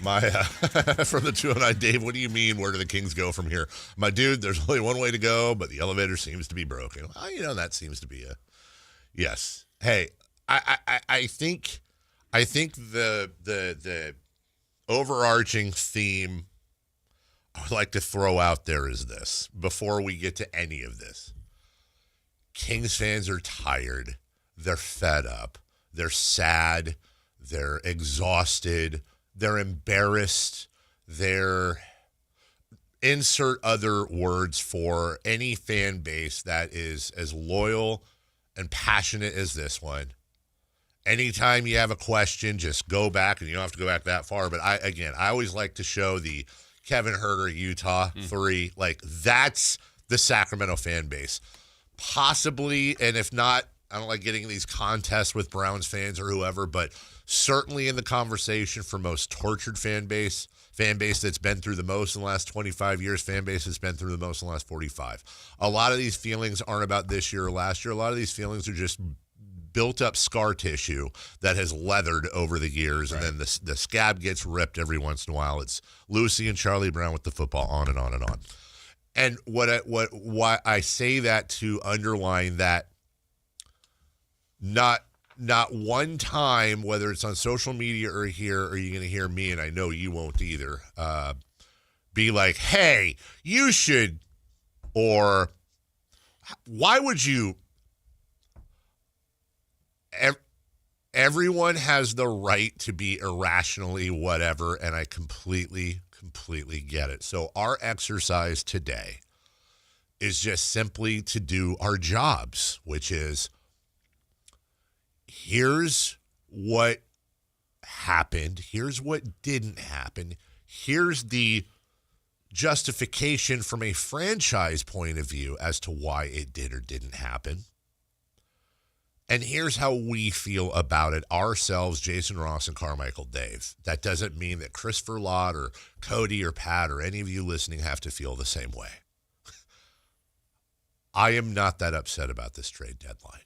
My from the 209, Dave, what do you mean? Where do the Kings go from here? My dude, there's only one way to go, but the elevator seems to be broken. Well, that seems to be a yes. Hey, I think the overarching theme I would like to throw out there is this before we get to any of this. Kings fans are tired. They're fed up. They're sad. They're exhausted. They're embarrassed. They're insert other words for any fan base that is as loyal and passionate as this one. Anytime you have a question, just go back, and you don't have to go back that far. But I always like to show the Kevin Herter Utah 3. Like, that's the Sacramento fan base. Possibly, and if not, I don't like getting in these contests with Browns fans or whoever, but certainly in the conversation for most tortured fan base that's been through the most in the last 25 years, fan base that's been through the most in the last 45. A lot of these feelings aren't about this year or last year. A lot of these feelings are just built up scar tissue that has leathered over the years, right. And then the scab gets ripped every once in a while. It's Lucy and Charlie Brown with the football, on and on and on. And why I say that to underline that not one time, whether it's on social media or here, are you going to hear me, and I know you won't either, be like, hey, you should, or why would you? Everyone has the right to be irrationally whatever, and I completely get it. So our exercise today is just simply to do our jobs, which is, here's what happened, here's what didn't happen, here's the justification from a franchise point of view as to why it did or didn't happen. And here's how we feel about it ourselves, Jason Ross and Carmichael Dave. That doesn't mean that Christopher Lott or Cody or Pat or any of you listening have to feel the same way. I am not that upset about this trade deadline.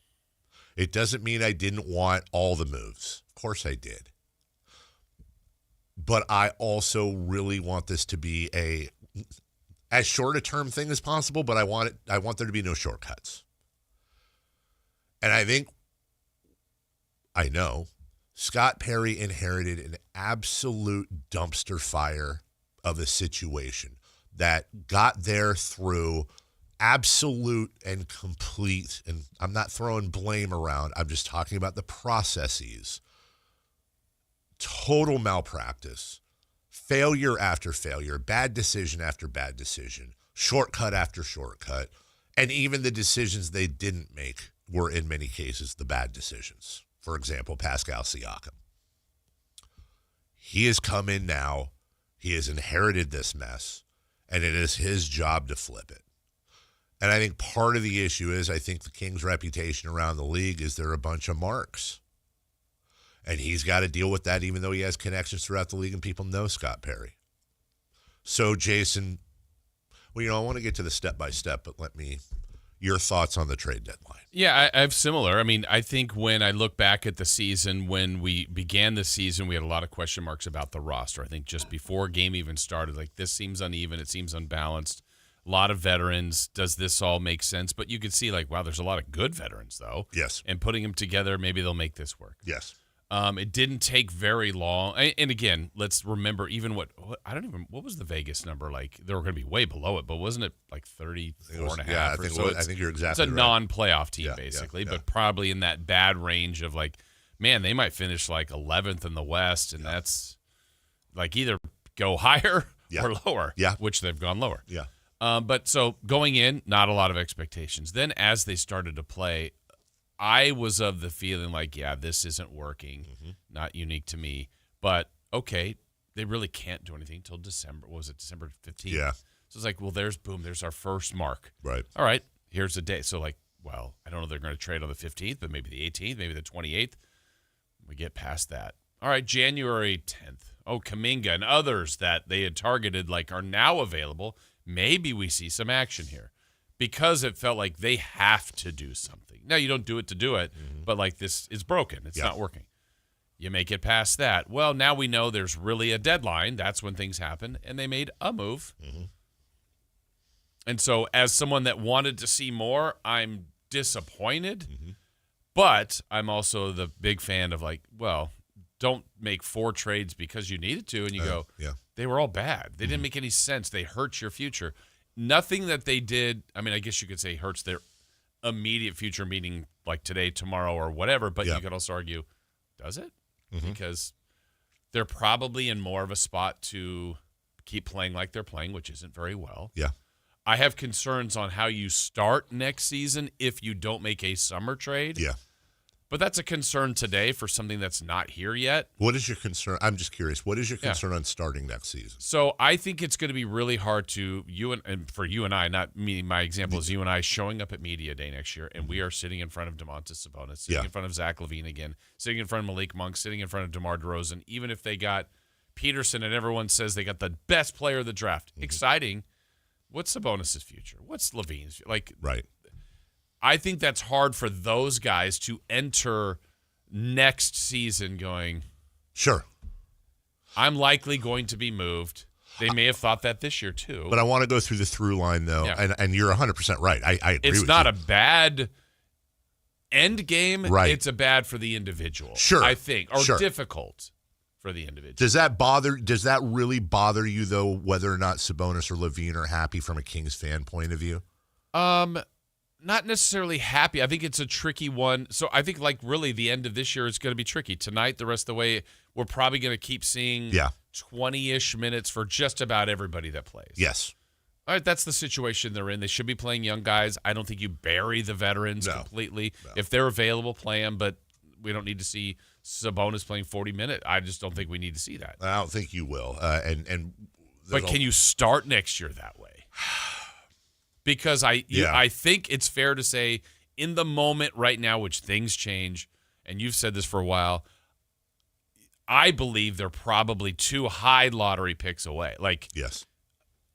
It doesn't mean I didn't want all the moves. Of course I did. But I also really want this to be as short a term thing as possible, but I want there to be no shortcuts. And I know Scott Perry inherited an absolute dumpster fire of a situation that got there through absolute and complete, and I'm not throwing blame around, I'm just talking about the processes, total malpractice, failure after failure, bad decision after bad decision, shortcut after shortcut, and even the decisions they didn't make were in many cases the bad decisions. For example, Pascal Siakam. He has come in now, he has inherited this mess, and it is his job to flip it. And I think part of the issue is, I think the Kings' reputation around the league is they're a bunch of marks. And he's got to deal with that, even though he has connections throughout the league and people know Scott Perry. So, Jason, I want to get to the step-by-step, but your thoughts on the trade deadline. Yeah, I have similar. I mean, I think when I look back at the season, when we began the season, we had a lot of question marks about the roster. I think just before game even started, this seems uneven, it seems unbalanced. A lot of veterans. Does this all make sense? But you could see, wow, there's a lot of good veterans, though. Yes. And putting them together, maybe they'll make this work. Yes. It didn't take very long. And again, let's remember even what was the Vegas number like? They were going to be way below it, but wasn't it 34 and a half? I think you're exactly right. It's a non-playoff team, basically, but probably in that bad range of man, they might finish 11th in the West, and that's either go higher or lower, which they've gone lower. Yeah. But so going in, not a lot of expectations. Then as they started to play, I was of the feeling this isn't working. Mm-hmm. Not unique to me. But, okay, they really can't do anything until December. What was it, December 15th? Yeah. So it's there's our first mark. Right. All right, here's the day. So, I don't know if they're going to trade on the 15th, but maybe the 18th, maybe the 28th. We get past that. All right, January 10th. Oh, Kuminga and others that they had targeted are now available. Maybe we see some action here. Because it felt like they have to do something. Now, you don't do it to do it, but this is broken. It's not working. You make it past that. Well, now we know there's really a deadline. That's when things happen, and they made a move. Mm-hmm. And so as someone that wanted to see more, I'm disappointed. Mm-hmm. But I'm also the big fan of don't make 4 trades because you needed to, and you go, yeah. They were all bad. They didn't make any sense. They hurt your future. Nothing that they did, I mean, I guess you could say hurts their immediate future, meaning like today, tomorrow, or whatever, but you could also argue, does it? Mm-hmm. Because they're probably in more of a spot to keep playing like they're playing, which isn't very well. Yeah. I have concerns on how you start next season if you don't make a summer trade. Yeah. But that's a concern today for something that's not here yet. What is your concern? I'm just curious. What is your concern on starting next season? So I think it's going to be really hard to and for you and I, not me. My example is you and I showing up at Media Day next year, and we are sitting in front of Domantas Sabonis, sitting in front of Zach LaVine again, sitting in front of Malik Monk, sitting in front of DeMar DeRozan. Even if they got Peterson and everyone says they got the best player of the draft, exciting. What's Sabonis' future? What's LaVine's Right. I think that's hard for those guys to enter next season going, sure, I'm likely going to be moved. They may have thought that this year too. But I want to go through the through line, though, and you're 100% right. I agree with you. It's not a bad end game. Right. It's a bad for the individual, sure, I think, or difficult for the individual. Does that really bother you, though, whether or not Sabonis or LaVine are happy from a Kings fan point of view? Not necessarily happy. I think it's a tricky one. So I think really the end of this year is going to be tricky. Tonight, the rest of the way, we're probably going to keep seeing 20-ish minutes for just about everybody that plays. Yes. All right, that's the situation they're in. They should be playing young guys. I don't think you bury the veterans completely. No. If they're available, play them, but we don't need to see Sabonis playing 40 minutes. I just don't think we need to see that. I don't think you will. But can you start next year that way? Because I think it's fair to say in the moment right now, which things change, and you've said this for a while, I believe they're probably 2 high lottery picks away. Yes.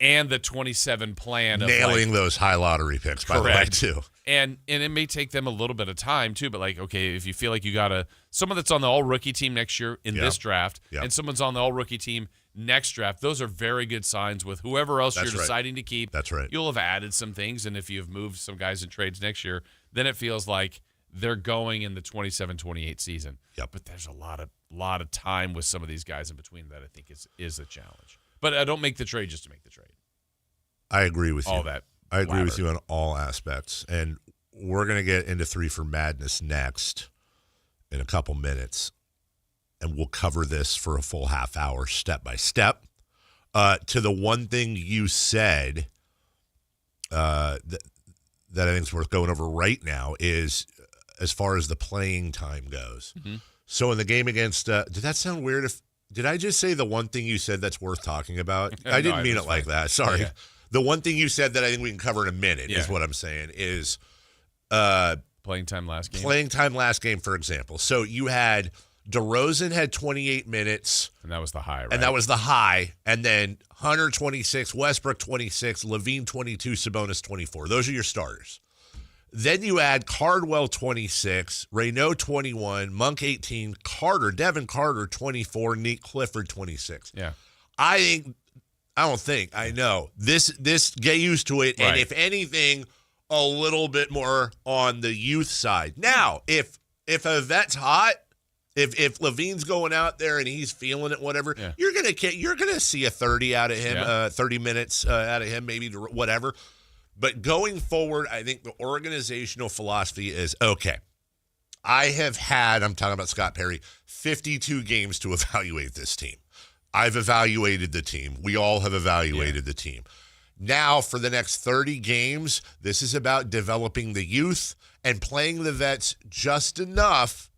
And the 27 plan nailing those high lottery picks, by the way, too. And it may take them a little bit of time, too, but okay, if you feel like you got someone that's on the all-rookie team next year in this draft, and someone's on the all-rookie team next draft, those are very good signs with whoever else you're deciding to keep. That's right. You'll have added some things, and if you've moved some guys in trades next year, then it feels like they're going in the 27-28 season. Yep. But there's a lot of time with some of these guys in between that I think is a challenge. But I don't make the trade just to make the trade. I agree with you. All that. I agree with you on all aspects. And we're going to get into 3 for Madness next in a couple minutes. And we'll cover this for a full half hour, step by step. To the one thing you said that I think is worth going over right now is as far as the playing time goes. Mm-hmm. So in the game against did that sound weird? Did I just say the one thing you said that's worth talking about? I didn't mean it like that. Sorry. Yeah. The one thing you said that I think we can cover in a minute is what I'm saying is playing time last game. Playing time last game, for example. So you had DeRozan had 28 minutes. And that was the high, right? And that was the high. And then Hunter 26, Westbrook 26, LaVine 22, Sabonis 24. Those are your starters. Then you add Cardwell 26, Raynaud 21, Monk 18, Devin Carter 24, Nate Clifford 26. Yeah. I know. This get used to it. Right. And if anything, a little bit more on the youth side. Now, if a vet's hot, if LaVine's going out there and he's feeling it, whatever, you're gonna see a 30 out of him, 30 minutes out of him, maybe whatever. But going forward, I think the organizational philosophy is okay. I'm talking about Scott Perry, 52 games to evaluate this team. I've evaluated the team. We all have evaluated the team. Now, for the next 30 games, this is about developing the youth and playing the vets just enough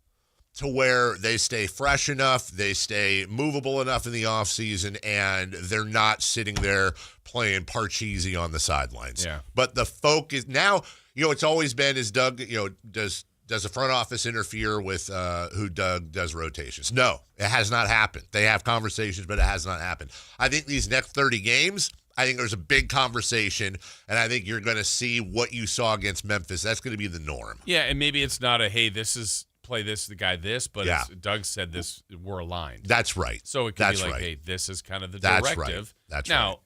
to where they stay fresh enough, they stay movable enough in the offseason, and they're not sitting there playing Parcheesi on the sidelines. Yeah. But the focus now, it's always been is Doug, does the front office interfere with who Doug does rotations? No, it has not happened. They have conversations, but it has not happened. I think these next 30 games, I think there's a big conversation, and I think you're going to see what you saw against Memphis. That's going to be the norm. Yeah, and maybe it's not hey, this is play the guy this, but Yeah. as Doug said, we're aligned. That's right. So it can That's be like, right. hey, this is kind of the That's directive. right. That's now,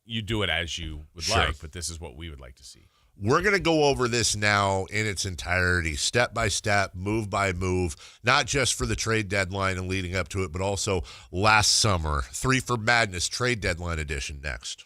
you do it as you would Sure. like, but this is what we would like to see. We're going to go over this now in its entirety, step by step, move by move, not just for the trade deadline and leading up to it, but also last summer. 3 for Madness trade deadline edition next.